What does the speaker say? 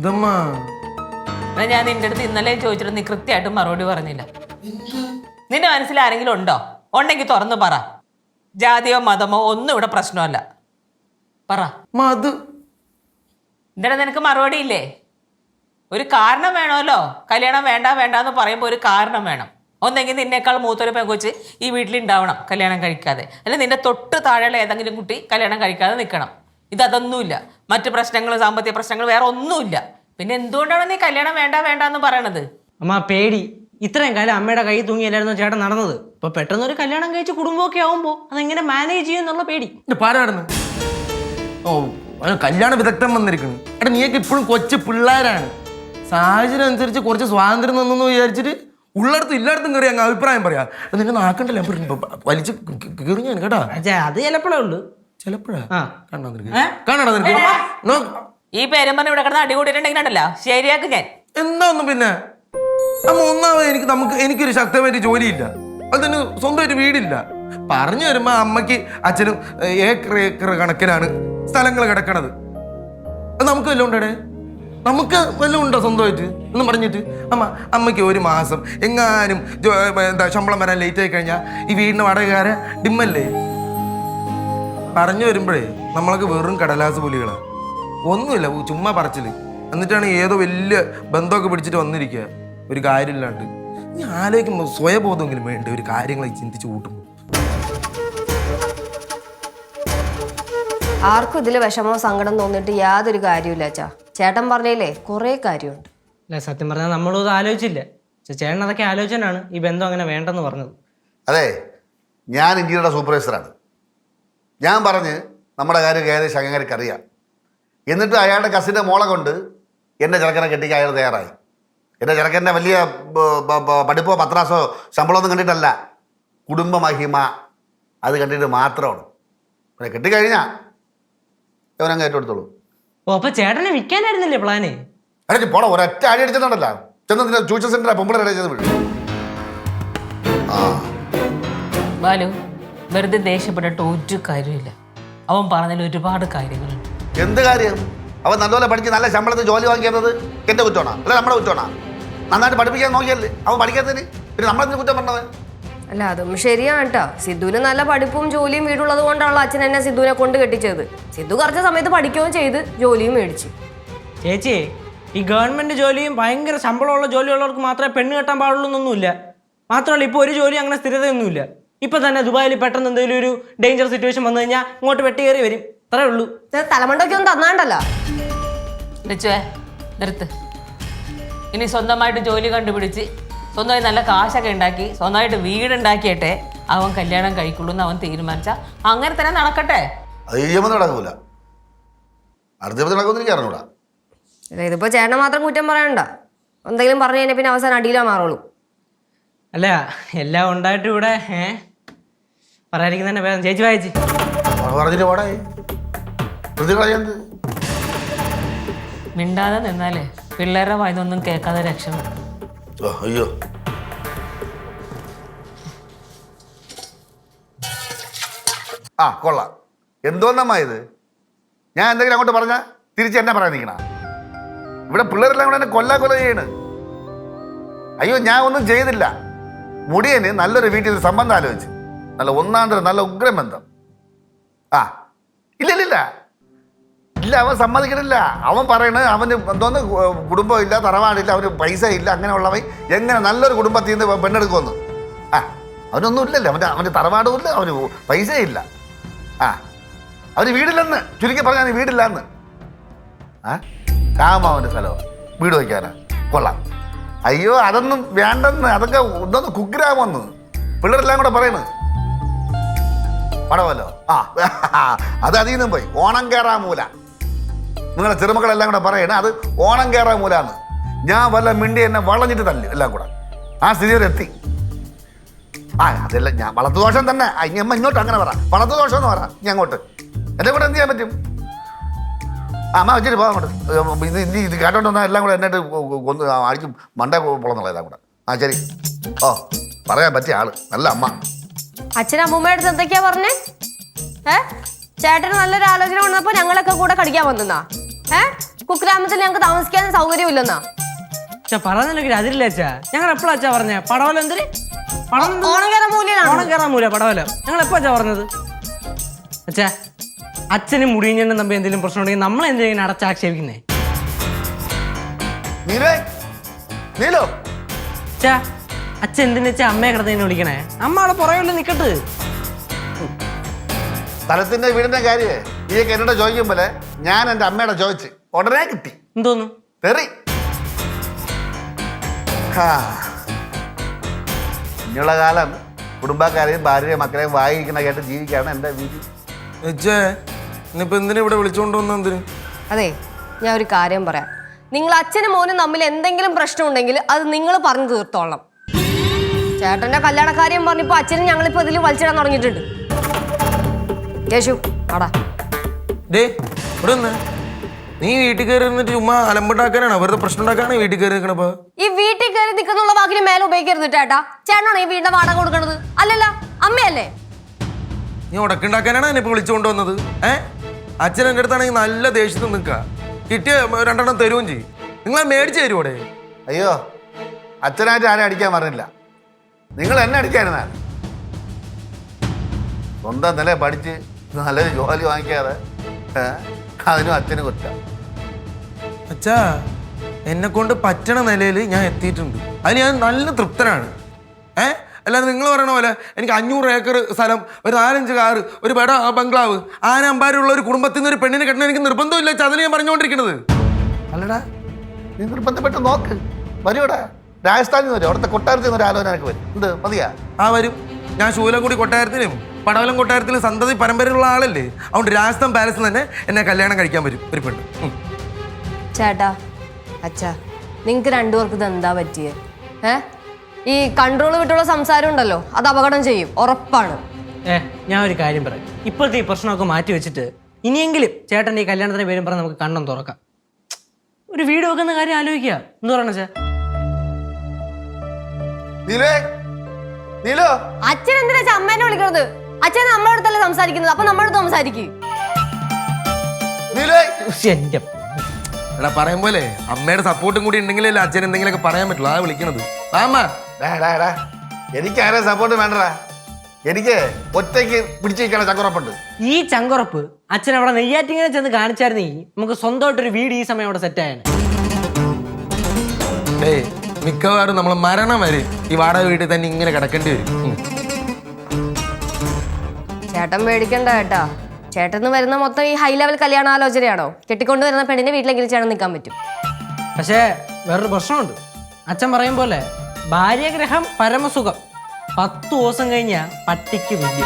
എന്തമ്മാ ഞാൻ നിന്റെ അടുത്ത് ഇന്നലെ ചോദിച്ചിട്ട് നീ കൃത്യമായിട്ട് മറുപടി പറഞ്ഞില്ല. നിന്റെ മനസ്സിൽ ആരെങ്കിലും ഉണ്ടോ? ഉണ്ടെങ്കിൽ തുറന്നു പറ. ജാതിയോ മതമോ ഒന്നും ഇവിടെ പ്രശ്നമല്ല. പറ. മധു എന്താ നിനക്ക് മറുപടി ഇല്ലേ? ഒരു കാരണം വേണമല്ലോ. കല്യാണം വേണ്ട വേണ്ട എന്ന് പറയുമ്പോൾ ഒരു കാരണം വേണം. ഒന്നെങ്കിൽ നിന്നേക്കാൾ മൂത്തൊരു പെങ്കൊച്ച് ഈ വീട്ടിലുണ്ടാവണം കല്യാണം കഴിക്കാതെ, അല്ലെങ്കിൽ നിന്റെ തൊട്ട് താഴെയുള്ള ഏതെങ്കിലും കുട്ടി കല്യാണം കഴിക്കാതെ നിൽക്കണം. ഇതൊന്നുമില്ല. മറ്റു പ്രശ്നങ്ങൾ, സാമ്പത്തിക പ്രശ്നങ്ങൾ വേറെ ഒന്നുമില്ല. പിന്നെ എന്തുകൊണ്ടാണ് നീ കല്യാണം വേണ്ട വേണ്ട എന്ന് പറയണത്? അമ്മ പേടി. ഇത്രയും കാലം അമ്മയുടെ കൈ തൂങ്ങിയല്ലായിരുന്നു ചേട്ടൻ നടന്നത്. ഇപ്പൊ പെട്ടെന്ന് ഒരു കല്യാണം കഴിച്ച് കുടുംബമൊക്കെ ആവുമ്പോ അതെങ്ങനെ മാനേജ് ചെയ്യുന്നുള്ള പേടി. പാടാടുന്നു. ഓ കല്യാണ വിദഗ്ധം വന്നിരിക്കുന്നു. എടാ നീയൊക്കെ ഇപ്പോഴും കൊച്ചു പിള്ളേരാണ്. സാഹചര്യം അനുസരിച്ച് കുറച്ച് സ്വാതന്ത്ര്യം തന്നെന്ന് വിചാരിച്ചിട്ട് ഉള്ളിടത്തും ഇല്ലാടത്തും കയറി അങ്ങ് അഭിപ്രായം പറയാ. നിന്നെ നാക്കണ്ടല്ലേ വലിച്ച് കയറി ഞാൻ കേട്ടാ. അത് ചിലപ്പോഴേ ഉള്ളു. ചിലപ്പോഴാ കാണാ ഈ പേരും പറഞ്ഞ് ഇവിടെ കിടന്ന് അടി കൂട്ടിട്ടുണ്ടെങ്കിലോ ശരിയാക്ക് ഞാൻ. എന്താന്നും പിന്നെ അമ്മ ഒന്നാമത് എനിക്കൊരു ശക്തമായിട്ട് ജോലിയില്ല. അതിന് സ്വന്തമായിട്ട് വീടില്ല. പറഞ്ഞു വരുമ്പോ അമ്മയ്ക്ക് അച്ഛനും ഏക്കർ കണക്കിനാണ് സ്ഥലങ്ങൾ കിടക്കണത്. നമുക്ക് വല്ലതും ഉണ്ടേ? നമുക്ക് വല്ലതും ഉണ്ടോ സ്വന്തമായിട്ട് എന്ന് പറഞ്ഞിട്ട്? അമ്മയ്ക്ക് ഒരു മാസം എങ്ങാനും എന്താ ശമ്പളം വരാൻ ലേറ്റ് ആയി കഴിഞ്ഞാൽ ഈ വീടിന് വാടകക്കാരെ ഡിമ്മല്ലേ? പറഞ്ഞു വരുമ്പോഴേ നമ്മളൊക്കെ വെറും കടലാസ് പുലികളാ. ഒന്നുമില്ല, ചുമ്മാ പറച്ചില്. എന്നിട്ടാണ് ഏതോ വലിയ ബന്ധമൊക്കെ പിടിച്ചിട്ട് വന്നിരിക്കുക ഒരു കാര്യമില്ലാണ്ട്. നീ ആലോചിക്കുമ്പോൾ സ്വയബോധമെങ്കിലും വേണ്ട ഒരു കാര്യങ്ങളെ ചിന്തിച്ച് കൂട്ടുമ്പോൾ. ആർക്കും ഇതിൽ വിഷമോ സങ്കടം തോന്നിയിട്ട് യാതൊരു കാര്യമില്ല അച്ഛാ. ചേട്ടൻ പറഞ്ഞില്ലേ കുറേ കാര്യമുണ്ട്. അല്ല സത്യം പറഞ്ഞാൽ നമ്മളും ഇത് ആലോചിച്ചില്ല. ചേട്ടൻ അതൊക്കെ ആലോചനാണ് ഈ ബന്ധം അങ്ങനെ വേണ്ടെന്ന് പറഞ്ഞത്. അതെ, ഞാൻ ഇന്ത്യയുടെ സൂപ്പർവൈസറാണ്. ഞാൻ പറഞ്ഞ് നമ്മുടെ കാര്യം ഏകദേശം അങ്ങനെയൊക്കെ അറിയാം. എന്നിട്ട് അയാളുടെ കസിൻ്റെ മോളെ കൊണ്ട് എൻ്റെ ചെറുക്കനെ കെട്ടിക്കാൻ അയാൾ തയ്യാറായി. എൻ്റെ ചെറുക്കൻ്റെ വലിയ പഠിപ്പോ പത്രാസോ ശമ്പളമൊന്നും കണ്ടിട്ടല്ല, കുടുംബ മഹിമ അത് കണ്ടിട്ട് മാത്രമാണ്. പിന്നെ കെട്ടിക്കഴിഞ്ഞാൽ അവനങ്ങ് ഏറ്റെടുത്തോളൂ. ഓ അപ്പൊ ചേട്ടനെ വിൽക്കാനായിരുന്നില്ലേ പ്ലാന്? അടച്ച് പോടാ, ഒരൊറ്റ അടി അടിച്ചതുണ്ടല്ലോ. ചെന്ന് ട്യൂഷൻ സെന്ററിൽ പൊമ്പിള അടിച്ചത് വിടും. ബാലു, വെറുതെ ദേഷ്യപ്പെട്ടിട്ട് ഒരു കാര്യമില്ല. അവൻ പറഞ്ഞതിൽ ഒരുപാട് കാര്യങ്ങളുണ്ട്. എന്ത് കാര്യം? അവൻ നല്ലപോലെ പഠിച്ച് നല്ല ശമ്പളത്തിൽ ജോലി വാങ്ങിക്കുന്നത് എൻ്റെ കുറ്റമാണോ അല്ല നമ്മുടെ കുറ്റമാണോ? നന്നായിട്ട് പഠിപ്പിക്കാൻ നോക്കിയല്ലേ അവൻ പഠിക്കാത്തതിന്. പിന്നെ നമ്മളെന്തിന് കുറ്റം പറഞ്ഞത്? അല്ല അതും ശരിയാണ് കേട്ടോ. സിദ്ധുവിന് നല്ല പഠിപ്പും ജോലിയും വീടുള്ളത് കൊണ്ടാണല്ലോ അച്ഛൻ എന്നെ സിദ്ധുവിനെ കൊണ്ട് കെട്ടിച്ചത്. സിദ്ധു കുറച്ച് സമയത്ത് പഠിക്കുകയും ചെയ്ത് ജോലിയും മേടിച്ചു. ചേച്ചി, ഈ ഗവൺമെന്റ് ജോലിയും ഭയങ്കര ശമ്പളമുള്ള ജോലിയുള്ളവർക്ക് മാത്രമേ പെണ്ണ് കെട്ടാൻ പാടുള്ളൂ എന്നൊന്നുമില്ല. മാത്രമല്ല ഇപ്പോൾ ഒരു ജോലി അങ്ങനെ സ്ഥിരതയൊന്നുമില്ല. ഇപ്പൊ തന്നെ ദുബായിൽ പെട്ടെന്ന് എന്തെങ്കിലും ഒരു ഡേഞ്ചർ സിറ്റുവേഷൻ വന്നു കഴിഞ്ഞാൽ ഇങ്ങോട്ട് വെട്ടി കയറി വരും. അത്രേ ഉള്ളൂ. തലമണ്ടൊക്കെ ഒന്നും തന്നാണ്ടല്ലോ. നിർത്ത്. ഇനി സ്വന്തമായിട്ട് ജോലി കണ്ടുപിടിച്ച് സ്വന്തമായി നല്ല കാശൊക്കെ ഉണ്ടാക്കി സ്വന്തമായിട്ട് വീടുണ്ടാക്കിയിട്ടെ അവൻ കല്യാണം കഴിക്കുള്ളൂ എന്ന് അവൻ തീരുമാനിച്ചാൽ അങ്ങനെ തന്നെ നടക്കട്ടെ. നടക്കൂല. അടുത്ത നടക്കുമെന്ന് എനിക്ക് അറിഞ്ഞൂടാ. ഇതിപ്പോ ചേട്ടനെ മാത്രം കുറ്റം പറയണ്ട. എന്തെങ്കിലും പറഞ്ഞു കഴിഞ്ഞാൽ പിന്നെ അവസാനം അടിയിലാ മാറുള്ളൂ. അല്ല എല്ലാം ഉണ്ടായിട്ട് ഇവിടെ പറയാതിരിക്കുന്നതന്നെ വേദം. ചേച്ചി വായിച്ച് പറഞ്ഞിട്ട് പോടേ. മിണ്ടാതെ നിന്നാലേ പിള്ളേരുടെ വായതൊന്നും കേൾക്കാതെ രക്ഷപ്പെടും. അയ്യോ ആ കൊള്ളാം. എന്തോന്നമ്മ ഇത്? ഞാൻ എന്തെങ്കിലും അങ്ങോട്ട് പറഞ്ഞാൽ തിരിച്ച് എന്നെ പറയാൻ നിൽക്കണ? ഇവിടെ പിള്ളേരെല്ലാം കൂടെ എന്നെ കൊല്ല ചെയ്യണ്. അയ്യോ ഞാൻ ഒന്നും ചെയ്തില്ല. മുടിയന് നല്ലൊരു വീട്ടിൽ ഒരു സംബന്ധം ആലോചിച്ച് നല്ല ഒന്നാന്തരം നല്ല ഉഗ്രം ബന്ധം. ആ ഇല്ല ഇല്ല ഇല്ല അവൻ സമ്മതിക്കണില്ല. അവൻ പറയണത് അവന് എന്തോന്ന് കുടുംബം ഇല്ല, തറവാടില്ല, അവന് പൈസ ഇല്ല. അങ്ങനെയുള്ളവൻ എങ്ങനെ നല്ലൊരു കുടുംബത്തിൽ നിന്ന് പെണ്ണെടുക്കുമെന്ന്? ആ അവനൊന്നും ഇല്ലല്ലോ. അവൻ്റെ തറവാടും ഇല്ല, അവന് പൈസ ഇല്ല. ആ അവന് വീടില്ലെന്ന് ചുരുക്കി പറഞ്ഞാൽ വീടില്ലെന്ന്. ആ രാമാവൻ്റെ സ്ഥലം വീട് വയ്ക്കാനാ. കൊള്ളാം. അയ്യോ അതൊന്നും വേണ്ടെന്ന്. അതൊക്കെ ഇതൊന്ന് കുഗ്രാമെന്ന് പിള്ളേരെല്ലാം കൂടെ പറയണ്. പടവല്ലോ ആ അത് അതിൽ നിന്നും പോയി ഓണം കേറാമൂല. നിങ്ങളെ ചെറുമക്കളെല്ലാം കൂടെ പറയണേ അത് ഓണം കേറാമൂലാന്ന്. ഞാൻ വല്ല മിണ്ടി എന്നെ വളഞ്ഞിട്ട് തല്ലു എല്ലാം കൂടെ. ആ സ്ഥിതി വരെ എത്തി. ആ അതെല്ലാം ഞാൻ വളർത്തുദോഷം തന്നെ. അമ്മ ഇങ്ങോട്ട് അങ്ങനെ പറ, വളർത്തുദോഷം എന്ന് പറ. ഞാൻ അങ്ങോട്ട് എൻ്റെ കൂടെ എന്ത് ചെയ്യാൻ പറ്റും? അമ്മ വെച്ചിട്ട് പോകാൻ അങ്ങോട്ട്. ഇത് കേട്ടോണ്ട് വന്നാൽ എല്ലാം കൂടെ എന്നിട്ട് ഒന്ന് അടിക്കും മണ്ടേ പൊളന്നുള്ള എല്ലാം കൂടെ. ആ ശരി. ഓ പറയാൻ പറ്റിയ ആള് നല്ല അമ്മ. അച്ഛനും അമ്മൂമ്മയുടെ അടുത്ത് എന്തൊക്കെയാ പറഞ്ഞേ? ചേട്ടന് നല്ലൊരു ആലോചന വന്നപ്പോ ഞങ്ങളൊക്കെ കൂടെ കടിക്കാൻ വന്നാ കുഗ്രാമത്തിൽ ഞങ്ങൾക്ക് താമസിക്കാൻ സൗകര്യമില്ലെന്നാ. അച്ഛാ പറഞ്ഞില്ലെങ്കിൽ അതിരില്ല അച്ഛാ. ഞങ്ങൾ എപ്പോഴാ അച്ഛാ പറഞ്ഞേ പടവലം എന്തിന് ഓണം കയറാൻ മൂല്യനാണ്. ഓണം കയറാൻ മൂല പടവലം ഞങ്ങൾ എപ്പോ അച്ഛാ പറഞ്ഞത്? അച്ഛാ അച്ഛനും മുടിയഞ്ഞനും തമ്മിൽ എന്തെങ്കിലും പ്രശ്നം ഉണ്ടെങ്കിൽ നമ്മൾ എന്തെങ്കിലും അടച്ചാക്ഷേപിക്കുന്നേ? നീലോ അച്ഛാ അച്ഛൻ എന്തിനു വെച്ചാ അമ്മയെ കിടന്നതിനെ വിളിക്കണേ? അമ്മ അവിടെ പുറകിൽ നിക്കട്ട്. സ്ഥലത്തിന്റെ വീടിന്റെ കാര്യമേ നീയൊക്കെ എന്നോട് ചോദിക്കുമ്പോലെ ഞാൻ എൻ്റെ അമ്മയുടെ ചോദിച്ച് ഉടനെ കിട്ടി. എന്തോന്നു തെറി. ഇനിയുള്ള കാലം കുടുംബക്കാരെയും ഭാര്യയും മക്കളെയും വായിക്കുന്ന കേട്ട് ജീവിക്കാണ് എൻ്റെ വിധി. ഇനിയിപ്പോ എന്തിനാ ഇവിടെ വിളിച്ചോണ്ട് വന്ന എന്തിന്? അതെ, ഞാൻ ഒരു കാര്യം പറയാം. നിങ്ങൾ അച്ഛനും മോനും തമ്മിൽ എന്തെങ്കിലും പ്രശ്നം ഉണ്ടെങ്കിൽ അത് നിങ്ങൾ പറഞ്ഞു തീർത്തോളണം. ചേട്ടന്റെ കല്യാണ കാര്യം പറഞ്ഞപ്പോ അച്ഛനും ഞങ്ങളിപ്പോ ഇതിൽ വലിച്ചിടാൻ തുടങ്ങിയിട്ടുണ്ട്. യേശു ആടാ. ഡേ ഇവിടെ വന്നേ. നീ വീട്ടിൽ കയറി നിന്നിട്ട് ചുമ്മാ അലമ്പുണ്ടാക്കാനാണോ വെറുതെ പ്രശ്നം ഉണ്ടാക്കാനാണ് വീട്ടിൽ കയറി നിൽക്കണപ്പോ? ഈ വീട്ടിൽ കയറി നിൽക്കുന്നുള്ള വാക്കിന് മേലെ ഉപയോഗിക്കരുത് ചേട്ടാ. ചേട്ടനാണോ ഈ വീടിന്റെ വാടക കൊടുക്കണത്? അല്ലല്ല, അമ്മയല്ലേ. നീ ഉടക്കുണ്ടാക്കാനാണ് എന്നെ ഇപ്പൊ വിളിച്ചുകൊണ്ട് വന്നത്? അച്ഛൻ എൻ്റെ അടുത്താണെങ്കിൽ നല്ല ദേഷ്യത്തിൽ നിൽക്കുക. കിട്ടിയ 2 എണ്ണം തരുകയും ചെയ്യും. നിങ്ങളെ മേടിച്ച് തരുവോടെ? അയ്യോ, അച്ഛനായിട്ട് ആരും അടിക്കാൻ പറഞ്ഞില്ല. നിങ്ങൾ എന്നെ അടിക്കാനാണ്. സ്വന്തം നില പഠിച്ച് നല്ലൊരു ജോലി വാങ്ങിക്കാതെ അതിനും അച്ഛന് കുറ്റം. അച്ഛാ എന്നെ കൊണ്ട് പറ്റണ നിലയിൽ ഞാൻ എത്തിയിട്ടുണ്ട്. അതിന് ഞാൻ നല്ല തൃപ്തനാണ്. അല്ലാതെ നിങ്ങൾ പറയണ പോലെ എനിക്ക് 500 ഏക്കർ സ്ഥലം, ഒരു 4-5 കാറ്, ഒരു ബഡ ബംഗ്ലാവ്, ആനമ്പാരുള്ള ഒരു കുടുംബത്തിൽ നിന്ന് ഒരു പെണ്ണിനെ കെട്ടണം എനിക്ക് നിർബന്ധമില്ല. അതിന് ഞാൻ പറഞ്ഞുകൊണ്ടിരിക്കുന്നത്. അല്ലടാ, നീ നിർബന്ധപ്പെട്ട് നോക്ക്. വരൂടാ, രാജസ്ഥാനിൽ നിന്ന് വരും. അവിടുത്തെ കൊട്ടാരത്തിൽ നിന്ന് ഒരു ആലോചന എനിക്ക് വരും. എന്ത് മതിയാ? വരും. ഞാൻ ശൂലക്കുടി കൊട്ടാരത്തിലും പടവലം കൊട്ടാരത്തിലും സന്തതി പരമ്പരയുള്ള ആളല്ലേ. അതുകൊണ്ട് രാജസ്ഥാൻ പാലസിൽ തന്നെ എന്നെ കല്യാണം കഴിക്കാൻ വരും ഒരു പെണ്ണ്. ചേട്ടാ, അച്ഛാ, നിങ്ങൾക്ക് രണ്ടുപേർക്ക് ഇത് എന്താ പറ്റിയേ? ഈ കൺട്രോൾ വിട്ടുള്ള സംസാരം ഉണ്ടല്ലോ, അത് അപകടം ചെയ്യും, ഉറപ്പാണ്. ഞാൻ ഒരു കാര്യം പറയാം. ഇപ്പോഴത്തെ ഈ പ്രശ്നമൊക്കെ മാറ്റി വെച്ചിട്ട് ഇനിയെങ്കിലും ചേട്ടൻ്റെ ഈ കല്യാണത്തിന്റെ പേരും പറഞ്ഞ് നമുക്ക് കണ്ണം തുറക്കാം. ഒരു വീട് വെക്കുന്ന കാര്യം ആലോചിക്കുക. എന്ത് പറയണ ചേ? അച്ഛൻ എന്തിനാ അമ്മേനെ വിളിക്കുന്നത്? അച്ഛൻ നമ്മുടെ അടുത്തല്ലേ സംസാരിക്കുന്നത്, അപ്പൊ നമ്മുടെ അടുത്ത് സംസാരിക്കും. എടാ പറയും പോലെ അമ്മയുടെ സപ്പോർട്ടും കൂടി ഉണ്ടെങ്കിലല്ലേ അച്ഛൻ എന്തെങ്കിലുമൊക്കെ പറയാൻ പറ്റുള്ളൂ. ആ വിളിക്കണത് എനിക്ക് ആരെ സപ്പോർട്ട് വേണ്ടടാ. എനിക്ക് ഒറ്റയ്ക്ക് പിടിച്ചു വയ്ക്കാനുള്ള ചങ്കുറപ്പുണ്ട്. ഈ ചങ്കുറപ്പ് അച്ഛൻ അവിടെ നെയ്യാറ്റിങ്ങനെ ചെന്ന് കാണിച്ചായിരുന്നെങ്കിൽ നമുക്ക് സ്വന്തമായിട്ടൊരു വീട് ഈ സമയം അവിടെ സെറ്റ് ആയാണ്. മിക്കവാറും നമ്മൾ മരണം വരെ ഈ വാടക വീട്ടിൽ തന്നെ ഇങ്ങനെ കിടക്കേണ്ടി വരും. ചേട്ടൻ പേടിക്കണ്ട കേട്ടാ. ചേട്ടന് വരുന്ന മൊത്തം ഈ ഹൈ ലെവൽ കല്യാണാലോചനയാണോ? കെട്ടിക്കൊണ്ട് വരുന്ന പെണ്ണിന്റെ വീട്ടിലെങ്കിലും ചേട്ടൻ നിൽക്കാൻ പറ്റും. പക്ഷേ വേറൊരു പ്രശ്നമുണ്ട്. അച്ഛൻ പറയും പോലെ ഭാര്യഗ്രഹം പരമസുഖം, 10 ദിവസം കഴിഞ്ഞാൽ പട്ടിക്ക് വിദ്യ.